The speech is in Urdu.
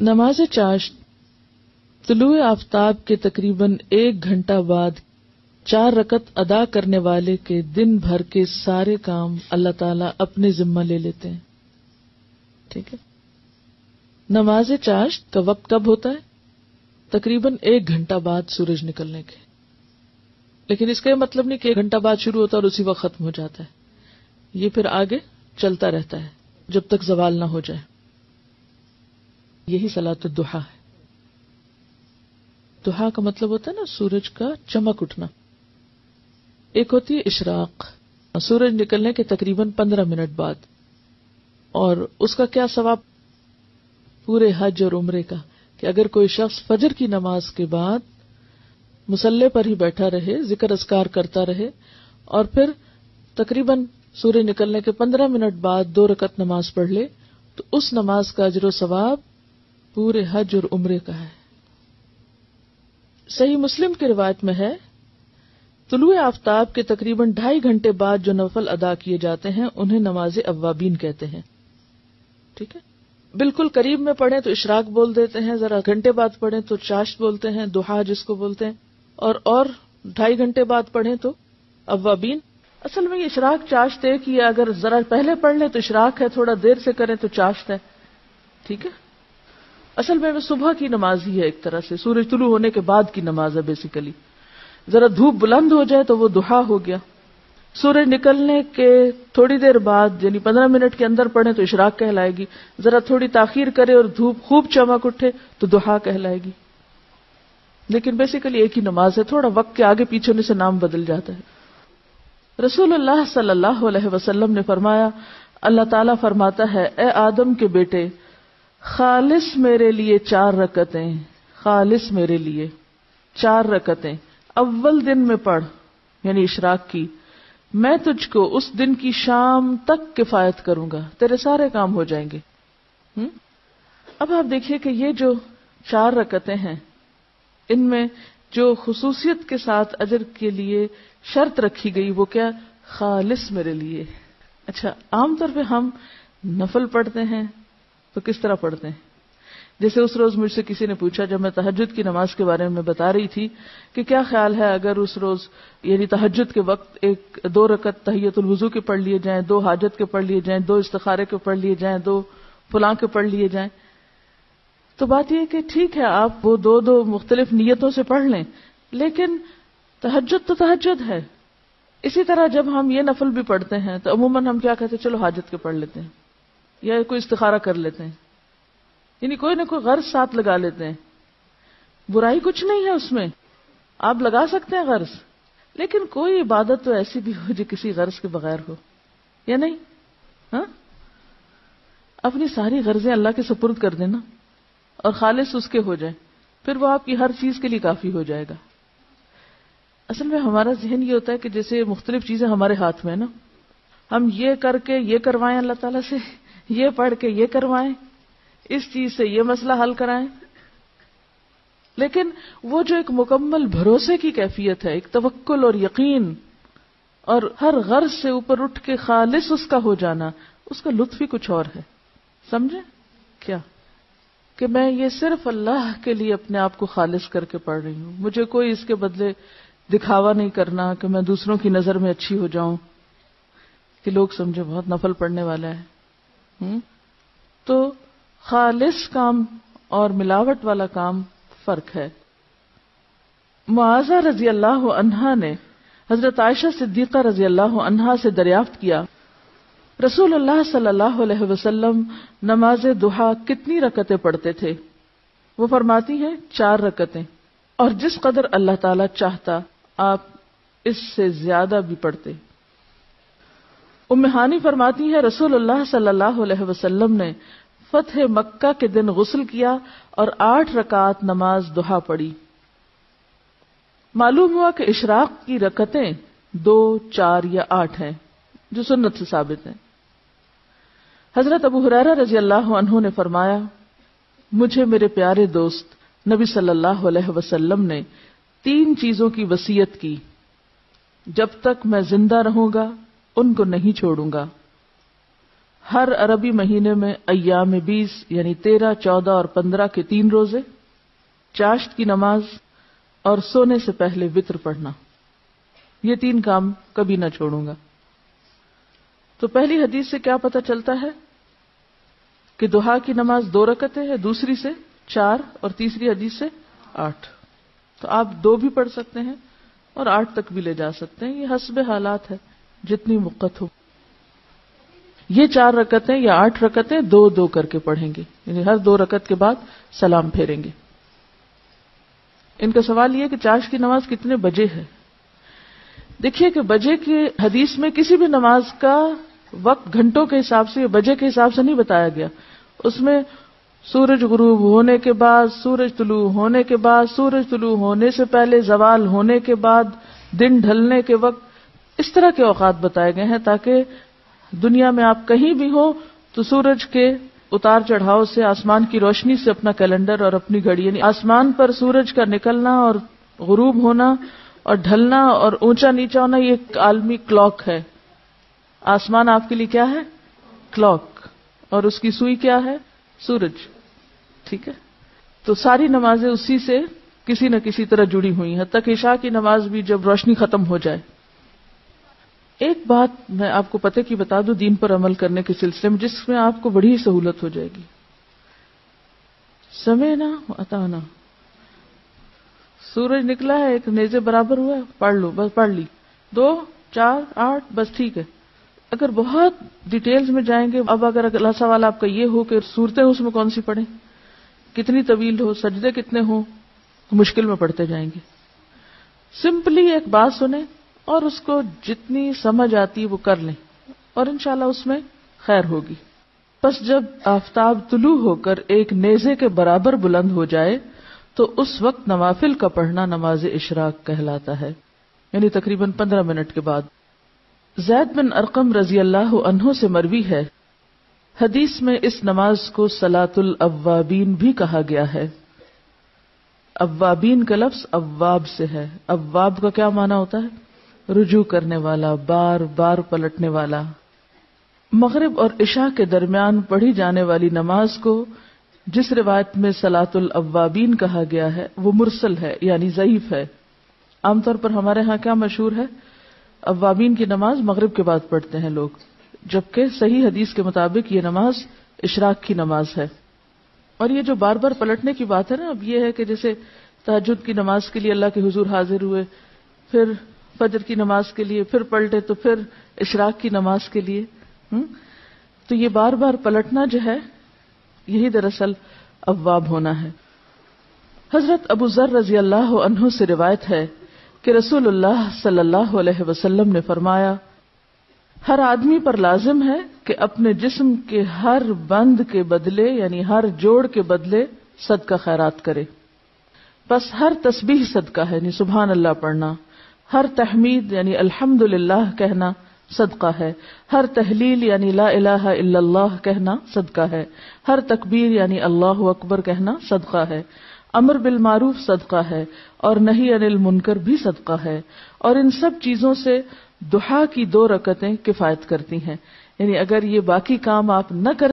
نماز چاشت طلوع آفتاب کے تقریباً 1 گھنٹہ بعد 4 رکعت ادا کرنے والے کے دن بھر کے سارے کام اللہ تعالیٰ اپنے ذمہ لے لیتے ہیں. ٹھیک ہے. نماز چاشت کا وقت کب ہوتا ہے؟ تقریباً 1 گھنٹہ بعد سورج نکلنے کے. لیکن اس کا یہ مطلب نہیں کہ 1 گھنٹہ بعد شروع ہوتا ہے اور اسی وقت ختم ہو جاتا ہے. یہ پھر آگے چلتا رہتا ہے جب تک زوال نہ ہو جائے. یہی صلاۃ الضحیٰ ہے. ضحیٰ کا مطلب ہوتا ہے نا سورج کا چمک اٹھنا. ایک ہوتی ہے اشراق، سورج نکلنے کے تقریباً 15 منٹ بعد، اور اس کا کیا ثواب؟ پورے حج اور عمرے کا، کہ اگر کوئی شخص فجر کی نماز کے بعد مصلی پر ہی بیٹھا رہے، ذکر اذکار کرتا رہے، اور پھر تقریباً سورج نکلنے کے 15 منٹ بعد 2 رکعت نماز پڑھ لے، تو اس نماز کا اجر و ثواب پورے حج اور عمرے کا ہے. صحیح مسلم کی روایت میں ہے، طلوع آفتاب کے تقریباً 2.5 گھنٹے بعد جو نفل ادا کیے جاتے ہیں انہیں نماز اوابین کہتے ہیں. ٹھیک ہے. بالکل قریب میں پڑھیں تو اشراق بول دیتے ہیں، ذرا گھنٹے بعد پڑھیں تو چاشت بولتے ہیں، ضحیٰ جس کو بولتے ہیں، اور 2.5 گھنٹے بعد پڑھیں تو اوابین. اصل میں یہ اشراق چاشت ایک ہی ہے. اگر ذرا پہلے پڑھ لیں تو اشراق ہے، تھوڑا دیر سے کریں تو چاشت ہے. ٹھیک ہے. اصل میں وہ صبح کی نماز ہی ہے، ایک طرح سے سورج طلوع ہونے کے بعد کی نماز ہے بیسیکلی. ذرا دھوپ بلند ہو جائے تو وہ ضحیٰ ہو گیا. سورج نکلنے کے تھوڑی دیر بعد یعنی 15 منٹ کے اندر پڑھیں تو اشراق کہلائے گی. ذرا تھوڑی تاخیر کرے اور دھوپ خوب چمک اٹھے تو ضحیٰ کہلائے گی. لیکن بیسیکلی ایک ہی نماز ہے، تھوڑا وقت کے آگے پیچھے ہونے سے نام بدل جاتا ہے. رسول اللہ صلی اللہ علیہ وسلم نے فرمایا، اللہ تعالیٰ فرماتا ہے، اے آدم کے بیٹے، خالص میرے لیے 4 رکعتیں، خالص میرے لیے 4 رکعتیں اول دن میں پڑھ، یعنی اشراق کی. میں تجھ کو اس دن کی شام تک کفایت کروں گا، تیرے سارے کام ہو جائیں گے. اب آپ دیکھیے کہ یہ جو 4 رکعتیں ہیں، ان میں جو خصوصیت کے ساتھ اجر کے لیے شرط رکھی گئی وہ کیا؟ خالص میرے لیے. اچھا، عام طور پہ ہم نفل پڑھتے ہیں تو کس طرح پڑھتے ہیں؟ جیسے اس روز مجھ سے کسی نے پوچھا جب میں تہجد کی نماز کے بارے میں بتا رہی تھی کہ کیا خیال ہے اگر اس روز یعنی تہجد کے وقت 2 رکعت تحیۃ الوضو کے پڑھ لیے جائیں، 2 حاجت کے پڑھ لیے جائیں، 2 استخارے کے پڑھ لیے جائیں، 2 فلاں کے پڑھ لیے جائیں. تو بات یہ کہ ٹھیک ہے آپ وہ 2 مختلف نیتوں سے پڑھ لیں، لیکن تہجد تو تہجد ہے. اسی طرح جب ہم یہ نفل بھی پڑھتے ہیں تو عموماً ہم کیا کہتے ہیں؟ چلو حاجت کے پڑھ لیتے ہیں یا کوئی استخارہ کر لیتے ہیں، یعنی کوئی نہ کوئی غرض ساتھ لگا لیتے ہیں. برائی کچھ نہیں ہے اس میں، آپ لگا سکتے ہیں غرض، لیکن کوئی عبادت تو ایسی بھی ہو جو کسی غرض کے بغیر ہو، یا نہیں؟ ہاں، اپنی ساری غرضیں اللہ کے سپرد کر دینا اور خالص اس کے ہو جائیں، پھر وہ آپ کی ہر چیز کے لیے کافی ہو جائے گا. اصل میں ہمارا ذہن یہ ہوتا ہے کہ جیسے مختلف چیزیں ہمارے ہاتھ میں ہے نا، ہم یہ کر کے یہ کروائیں اللہ تعالیٰ سے، یہ پڑھ کے یہ کروائیں، اس چیز سے یہ مسئلہ حل کرائیں. لیکن وہ جو ایک مکمل بھروسے کی کیفیت ہے، ایک توکل اور یقین اور ہر غرض سے اوپر اٹھ کے خالص اس کا ہو جانا، اس کا لطف ہی کچھ اور ہے. سمجھے کیا؟ کہ میں یہ صرف اللہ کے لیے اپنے آپ کو خالص کر کے پڑھ رہی ہوں، مجھے کوئی اس کے بدلے دکھاوا نہیں کرنا کہ میں دوسروں کی نظر میں اچھی ہو جاؤں کہ لوگ سمجھے بہت نفل پڑھنے والا ہے. تو خالص کام اور ملاوٹ والا کام فرق ہے. معاذہ رضی اللہ عنہا نے حضرت عائشہ صدیقہ رضی اللہ عنہا سے دریافت کیا، رسول اللہ صلی اللہ علیہ وسلم نماز ضحیٰ کتنی رکعتیں پڑھتے تھے؟ وہ فرماتی ہیں 4 رکعتیں، اور جس قدر اللہ تعالی چاہتا آپ اس سے زیادہ بھی پڑھتے. ام ہانی فرماتی ہے رسول اللہ صلی اللہ علیہ وسلم نے فتح مکہ کے دن غسل کیا اور 8 رکعات نماز ضحیٰ پڑھی. معلوم ہوا کہ اشراق کی رکعتیں 2، 4 یا 8 ہیں جو سنت سے ثابت ہیں. حضرت ابو ہریرہ رضی اللہ عنہ نے فرمایا، مجھے میرے پیارے دوست نبی صلی اللہ علیہ وسلم نے 3 چیزوں کی وصیت کی، جب تک میں زندہ رہوں گا ان کو نہیں چھوڑوں گا. ہر عربی مہینے میں ایام 20 یعنی 13, 14 اور 15 کے 3 روزے, چاشت کی نماز اور سونے سے پہلے وتر پڑھنا. یہ 3 کام کبھی نہ چھوڑوں گا. تو پہلی حدیث سے کیا پتہ چلتا ہے کہ ضحیٰ کی نماز 2 رکعتیں ہے, دوسری سے 4 اور تیسری حدیث سے 8. تو آپ 2 بھی پڑھ سکتے ہیں اور 8 تک بھی لے جا سکتے ہیں, یہ حسب حالات ہے, جتنی وقت ہو. یہ 4 رکعتیں یا 8 رکعتیں 2 کر کے پڑھیں گے, یعنی ہر 2 رکعت کے بعد سلام پھیریں گے. ان کا سوال یہ کہ چاشت کی نماز کتنے بجے ہے. دیکھیے کہ بجے کی حدیث میں کسی بھی نماز کا وقت گھنٹوں کے حساب سے یا بجے کے حساب سے نہیں بتایا گیا. اس میں سورج غروب ہونے کے بعد, سورج طلوع ہونے کے بعد, سورج طلوع ہونے سے پہلے, زوال ہونے کے بعد, دن ڈھلنے کے وقت, اس طرح کے اوقات بتائے گئے ہیں تاکہ دنیا میں آپ کہیں بھی ہو تو سورج کے اتار چڑھاؤ سے, آسمان کی روشنی سے اپنا کیلنڈر اور اپنی گھڑی, یعنی آسمان پر سورج کا نکلنا اور غروب ہونا اور ڈھلنا اور اونچا نیچا ہونا, یہ ایک عالمی کلاک ہے. آسمان آپ کے لیے کیا ہے؟ کلاک, اور اس کی سوئی کیا ہے؟ سورج. ٹھیک ہے, تو ساری نمازیں اسی سے کسی نہ کسی طرح جڑی ہوئی ہیں, حتیٰ کہ عشاء کی نماز بھی جب روشنی ختم ہو جائے. ایک بات میں آپ کو پتہ کی بتا دوں دین پر عمل کرنے کے سلسلے میں, جس میں آپ کو بڑی سہولت ہو جائے گی. سمعنا واتعنا, سورج نکلا ہے, ایک نیزے برابر ہوا ہے, پڑھ لو, بس پڑھ لی. 2, 4, 8 بس ٹھیک ہے. اگر بہت ڈیٹیلز میں جائیں گے, اب اگر اگلا سوال آپ کا یہ ہو کہ صورتیں اس میں کون سی پڑھیں, کتنی طویل ہو, سجدے کتنے ہوں, مشکل میں پڑھتے جائیں گے. سمپلی ایک بات سنیں اور اس کو جتنی سمجھ آتی وہ کر لیں, اور انشاءاللہ اس میں خیر ہوگی. بس جب آفتاب طلوع ہو کر ایک نیزے کے برابر بلند ہو جائے تو اس وقت نوافل کا پڑھنا نماز اشراق کہلاتا ہے, یعنی تقریباً 15 منٹ کے بعد. زید بن ارقم رضی اللہ عنہ سے مروی ہے, حدیث میں اس نماز کو صلاۃ الاوابین بھی کہا گیا ہے. اوابین کا لفظ اواب سے ہے. اواب کا کیا معنی ہوتا ہے؟ رجوع کرنے والا, بار بار پلٹنے والا. مغرب اور عشاء کے درمیان پڑھی جانے والی نماز کو جس روایت میں صلاۃ الاوابین کہا گیا ہے وہ مرسل ہے, یعنی ضعیف ہے. عام طور پر ہمارے ہاں کیا مشہور ہے؟ اوابین کی نماز مغرب کے بعد پڑھتے ہیں لوگ, جبکہ صحیح حدیث کے مطابق یہ نماز اشراق کی نماز ہے. اور یہ جو بار بار پلٹنے کی بات ہے نا, اب یہ ہے کہ جیسے تہجد کی نماز کے لیے اللہ کے حضور حاضر ہوئے, پھر فجر کی نماز کے لیے پھر پلٹے, تو پھر اشراق کی نماز کے لیے, تو یہ بار بار پلٹنا جو ہے یہی دراصل اواب ہونا ہے. حضرت ابو ذر رضی اللہ عنہ سے روایت ہے کہ رسول اللہ صلی اللہ علیہ وسلم نے فرمایا, ہر آدمی پر لازم ہے کہ اپنے جسم کے ہر بند کے بدلے, یعنی ہر جوڑ کے بدلے صدقہ خیرات کرے. بس ہر تسبیح صدقہ ہے, یعنی سبحان اللہ پڑھنا, ہر تحمید یعنی الحمدللہ کہنا صدقہ ہے, ہر تحلیل یعنی لا الہ الا اللہ کہنا صدقہ ہے, ہر تکبیر یعنی اللہ اکبر کہنا صدقہ ہے, امر بالمعروف صدقہ ہے, اور نہی عن المنکر بھی صدقہ ہے. اور ان سب چیزوں سے ضحیٰ کی 2 رکعتیں کفایت کرتی ہیں, یعنی اگر یہ باقی کام آپ نہ کریں